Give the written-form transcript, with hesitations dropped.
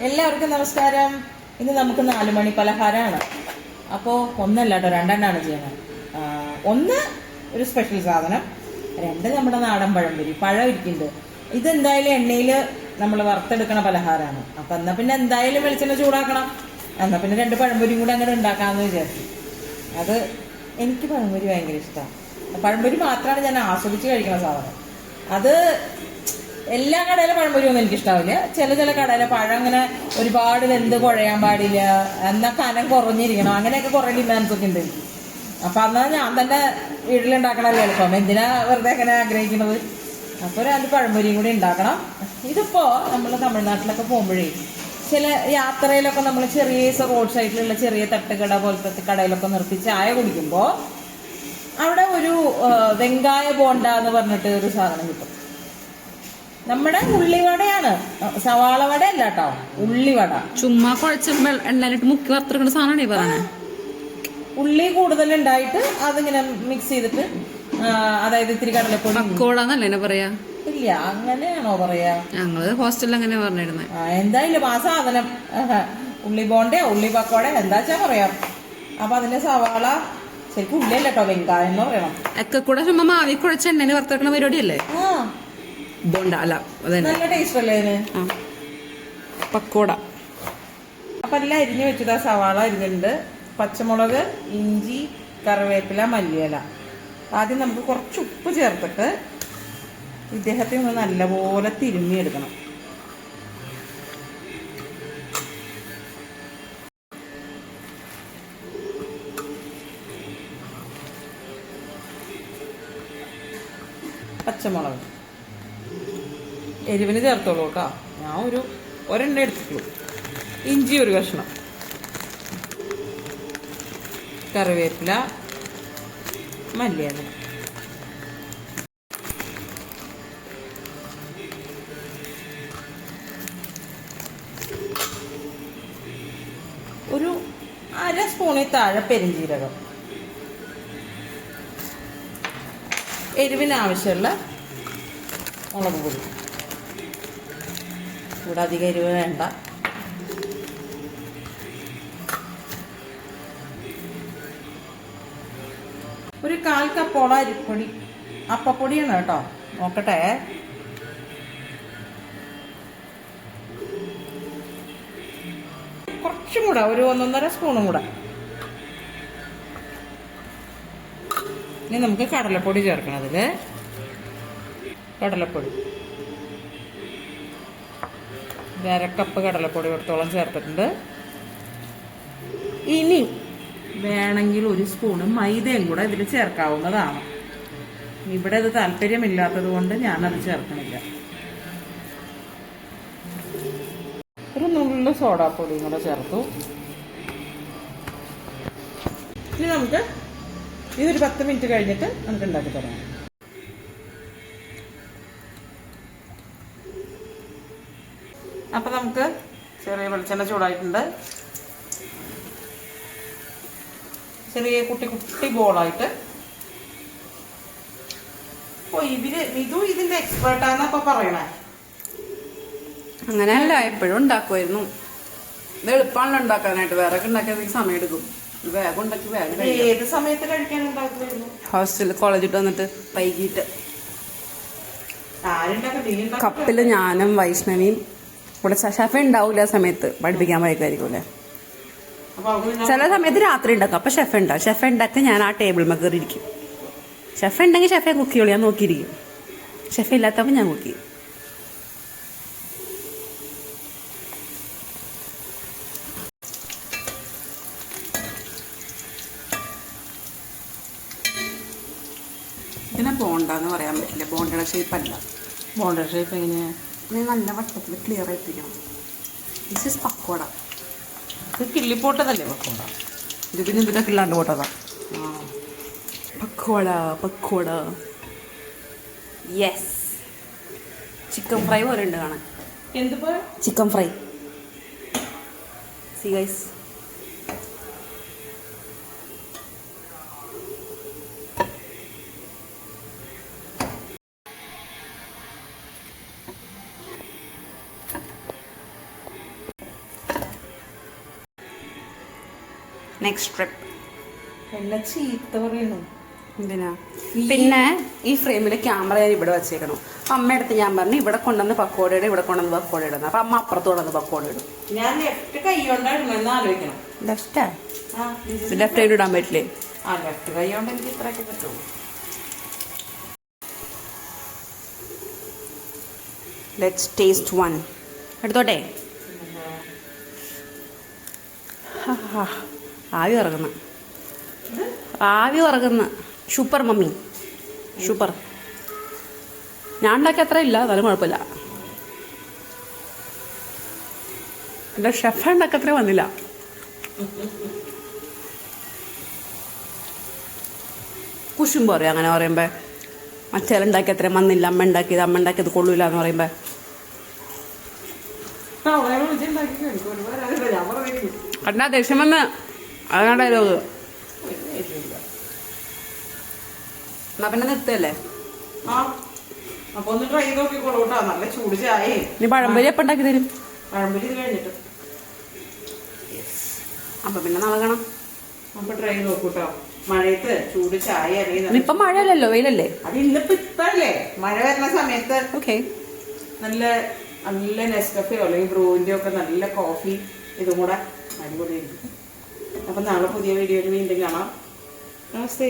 എല്ലാവർക്കും നമസ്കാരം. ഇന്ന് നമുക്ക് 4 മണി പലഹാരമാണ്. അപ്പോൾ ഒന്നല്ല കേട്ടോ, രണ്ടെണ്ണമാണ് ചെയ്യണം. ഒന്ന് ഒരു സ്പെഷ്യൽ സാധനം, 2 നമ്മുടെ നാടൻ പഴംപൊരി. പഴം ഇരിക്കുന്നുണ്ട്. ഇതെന്തായാലും എണ്ണയിൽ നമ്മൾ വറുത്തെടുക്കണ പലഹാരമാണ്. അപ്പം എന്നാൽ പിന്നെ എന്തായാലും വെളിച്ചെണ്ണ ചൂടാക്കണം. എന്നാൽ പിന്നെ 2 പഴംപൊരിയും കൂടെ അങ്ങനെ ഉണ്ടാക്കാമെന്ന് വിചാരിച്ചു. അത് എനിക്ക് പഴംപൊരി ഭയങ്കര ഇഷ്ടമാണ്. പഴംപൊരി മാത്രമാണ് ഞാൻ ആസ്വദിച്ച് കഴിക്കുന്ന സാധനം. അത് എല്ലാ കടയിലെ പഴംപൊരി ഒന്നും എനിക്കിഷ്ടാവില്ല. ചില കടയിലെ പഴം അങ്ങനെ ഒരുപാട് വെന്ത് കുഴയാൻ പാടില്ല, എന്നാൽ കനം കുറഞ്ഞിരിക്കണം, അങ്ങനെയൊക്കെ കുറേ ഡിമാൻഡ്സ് ഒക്കെ ഉണ്ട്. അപ്പൊ എന്നാൽ ഞാൻ തന്നെ വീട്ടിലുണ്ടാക്കണമല്ലോ എളുപ്പം, എന്തിനാ വെറുതെ അങ്ങനെ ആഗ്രഹിക്കുന്നത്. അപ്പോൾ 2 പഴംപൊരിയും കൂടി ഉണ്ടാക്കണം. ഇതിപ്പോ നമ്മൾ തമിഴ്നാട്ടിലൊക്കെ പോകുമ്പോഴേ ചില യാത്രയിലൊക്കെ നമ്മൾ ചെറിയ റോഡ് സൈഡിലുള്ള ചെറിയ തട്ടുകട പോലത്തെ കടയിലൊക്കെ നിർത്തി ചായ കുടിക്കുമ്പോൾ അവിടെ ഒരു വെങ്കായ ബോണ്ട എന്ന് പറഞ്ഞിട്ട് ഒരു സാധനം കിട്ടും. നമ്മുടെ ഉള്ളിവടയാണ്, സവാള വട അല്ല കേട്ടോ, ഉള്ളിവട. ചുമ്മാ കുഴച്ച എണ്ണയിലിട്ട് മുക്കി വറുത്തെടുക്കുന്ന സാധനമാണ് ഈ പറയുന്നത്. ഉള്ളി കൂടുതൽ ഉണ്ടായിട്ട് അതിങ്ങനെ മിക്സ് ചെയ്തിട്ട്, അതായത് ഇത്തിരി കടലപ്പൊടി. പക്കോടാന്നല്ലേ പറയാ? ഇല്ല, അങ്ങനെയാണോ പറയാ? ഞങ്ങള് ഹോസ്റ്റലിൽ അങ്ങനെ പറഞ്ഞിരുന്നത്. എന്തായാലും ആ സാധനം ഉള്ളി ബോണ്ടയോ ഉള്ളി പക്കോട എന്താച്ചാ പറയാം. അപ്പൊ അതിന്റെ സവാള ശരിക്കും ഉള്ളിയല്ല കേട്ടോ, വെങ്കായം എന്ന് പറയണം. ഒക്കെ കൂടെ ചുമ്മാ മാവി കുഴച്ച എണ്ണയിൽ വറുത്തെടുക്കുന്ന പരിപാടിയല്ലേ? ബോണ്ട അല്ല, നല്ല ടേസ്റ്റ് അല്ലേ അതിന്? പക്കോട. അപ്പൊ എല്ലാം അരിഞ്ഞു വെച്ചതാ. സവാള അരിഞ്ഞിട്ടുണ്ട്, പച്ചമുളക്, ഇഞ്ചി, കറിവേപ്പില, മല്ലിയില. ആദ്യം നമുക്ക് കുറച്ച് ഉപ്പ് ചേർത്തിട്ട് ഇദ്ദേഹത്തെ ഒന്ന് നല്ലപോലെ തിരുമ്മിയെടുക്കണം. പച്ചമുളക് എരിവിന് ചേർത്തോളൂ കേട്ടോ, ഞാൻ ഒരെണ്ണ എടുത്തിട്ടുള്ളൂ. ഇഞ്ചി ഒരു കഷ്ണം, കറിവേപ്പില, മല്ലിയില. ഒരു 1/2 സ്പൂണിൽ താഴെ പെരിഞ്ജീരകം. എരിവിന് ആവശ്യമുള്ള മുളക് പൊടി. ഇവിടെ അധികം എരിവ് വേണ്ട. ഒരു 1/4 കപ്പോളം അരിപ്പൊടി, അപ്പപ്പൊടിയാണ് കേട്ടോ, നോക്കട്ടെ. കുറച്ചും കൂടെ, ഒരു 1.5 സ്പൂണും കൂടെ. ഇനി നമുക്ക് കടലപ്പൊടി ചേർക്കണം. അതില് കടലപ്പൊടി 1/2 കപ്പ് കടലപ്പൊടി കൊടുത്തോളം ചേർത്തിട്ടുണ്ട്. ഇനി വേണമെങ്കിൽ 1 സ്പൂണ് മൈദയും കൂടെ ഇതിൽ ചേർക്കാവുന്നതാണ്. ഇവിടെ അത് താല്പര്യമില്ലാത്തത് കൊണ്ട് ഞാനത് ചേർക്കണില്ല. ഒരു നുള്ളു സോഡാപ്പൊടിയും കൂടെ ചേർത്തു. ഇനി നമുക്ക് ഇതൊരു 10 മിനിറ്റ് കഴിഞ്ഞിട്ട് നമുക്ക് ഉണ്ടാക്കി തരാം. അപ്പൊ നമുക്ക് ചെറിയ വെളിച്ചെണ്ണ ചൂടായിട്ടുണ്ട്. ചെറിയ കുട്ടി ബോളായിട്ട്. ഇതിന്റെ എക്സ്പേർട്ടാന്നപ്പൊ പറയണേ. അങ്ങനെയല്ല, എപ്പോഴും ഉണ്ടാക്കുമായിരുന്നു. ഇത് എളുപ്പമാണല്ലോ ഉണ്ടാക്കാനായിട്ട്. വേറെ ഉണ്ടാക്കിയ സമയം എടുക്കും. വേഗം ഉണ്ടാക്കി വേഗം. ഏത് സമയത്ത് കഴിക്കാൻ ഉണ്ടാക്കുമായിരുന്നു? ഹോസ്റ്റലിൽ കോളേജിട്ട് വന്നിട്ട് വൈകിട്ട് കപ്പില് ഞാനും വൈഷ്ണവിയും ഇവിടെ. ഷെഫ് ഉണ്ടാവില്ല ആ സമയത്ത്, പഠിപ്പിക്കാൻ വൈകായിരിക്കൂലേ. ചില സമയത്ത് രാത്രി ഉണ്ടാക്കും. അപ്പൊ ഷെഫ് ഉണ്ടാവും. ഷെഫ് ഉണ്ടാക്കി ഞാൻ ആ ടേബിൾ മ കയറിയിരിക്കും. ഷെഫ് ഉണ്ടെങ്കിൽ ഷെഫെ കുക്ക് ചെയ്യുള്ളൂ, ഞാൻ നോക്കിയിരിക്കും. ഷെഫ് ഇല്ലാത്തപ്പോൾ ഞാൻ കുക്ക് ചെയ്യും. ഇതിനെ ബോണ്ടെന്ന് പറയാൻ പറ്റില്ല, ബോണ്ടയുടെ ഷേപ്പ് അല്ല. ബോണ്ട ഷേപ്പ് എങ്ങനെയാ? നല്ല വട്ടത്തിൽ ക്ലിയർ ആയിട്ടിരിക്കണം. This is pakoda. ഇത് കിള്ളിപ്പോട്ടതല്ലേ പക്കോട? ഇത് പിന്നെ ഇതിനെ കിള്ളാണ്ട് പോട്ടതാ. Pakoda pakoda. Yes, chicken fry പോലെ ഉണ്ട് കാണാൻ. എന്തിപ്പോ? Chicken fry. See guys, next trip. എന്നെ ചീത്ത പറയണു. എന്തിനാ? പിന്നെ ഈ ഫ്രെയിമിൽ ക്യാമറ ഞാൻ ഇവിടെ വെച്ചേക്കണം. അപ്പം അമ്മയടുത്ത് ഞാൻ പറഞ്ഞു ഇവിടെ കൊണ്ടുവന്ന് പക്കോട ഇടും, ഇവിടെ കൊണ്ടുവന്ന് പക്കോട ഇടുന്നു. അപ്പം അമ്മ അപ്പുറത്ത് കൊണ്ടുവന്ന് പക്കോട ഇടും. ഞാൻ ലെഫ്റ്റ് കൈ കൊണ്ടായിരുന്നു ആലോചിക്കണം. ലെഫ്റ്റാ? ലെഫ്റ്റ് സൈഡ് ഇടാൻ പറ്റില്ലേ? ആ ലെഫ്റ്റ് കൈ കൊണ്ട് എനിക്ക് ഇത്രയൊക്കെ പറ്റുള്ളൂ. Let's taste one. എടുത്തോട്ടെ? ആവി ഇറങ്ങുന്നു, ആവി ഇറങ്ങുന്നു. Super mummy, super. ഞാൻ ഉണ്ടാക്കിയ അത്ര ഇല്ല, എന്നാലും കുഴപ്പമില്ല. എൻ്റെ ഷെഫ് ഉണ്ടാക്കത്ര വന്നില്ല. കുശുമ്പ് പറയും അങ്ങനെ പറയുമ്പോൾ. മറ്റേ ഉണ്ടാക്കിയ അത്രയും വന്നില്ല, അമ്മ ഉണ്ടാക്കിയത് കൊള്ളൂല എന്ന് പറയുമ്പോൾ. കണ്ടാ ദേഷ്യം വന്ന് അതാണ് ഡയലോഗ്. എന്നാ പിന്നെ നിർത്തല്ലേ? അപ്പൊ ഒന്ന് ട്രൈ ചെയ്ത് നോക്കിക്കോളൂ കേട്ടോ. നല്ല ചൂട് ചായേ. നീ പഴംപൊരി എപ്പം ഉണ്ടാക്കി തരും? പഴംപൊരി ഇത് കഴിഞ്ഞിട്ട്. അപ്പൊ പിന്നെ നാളെ കാണാം. അപ്പൊ ട്രൈ ചെയ്ത് നോക്കൂട്ടോ. മഴയത്ത് ചൂട് ചായ ഇപ്പൊ മഴയല്ലല്ലോ, വെയിലല്ലേ? അത് ഇന്നിപ്പോ ഇപ്പല്ലേ മഴ വരുന്ന സമയത്ത്. ഓക്കെ. നല്ല നല്ല നെസ്കഫയോ അല്ലെങ്കിൽ ബ്രൂവിന്റെ ഒക്കെ നല്ല കോഫി ഇതും കൂടെ അടിപൊളിയായിരിക്കും. അപ്പൊ നാളെ പുതിയ വീഡിയോയിൽ വീണ്ടും കാണാം. നമസ്തേ.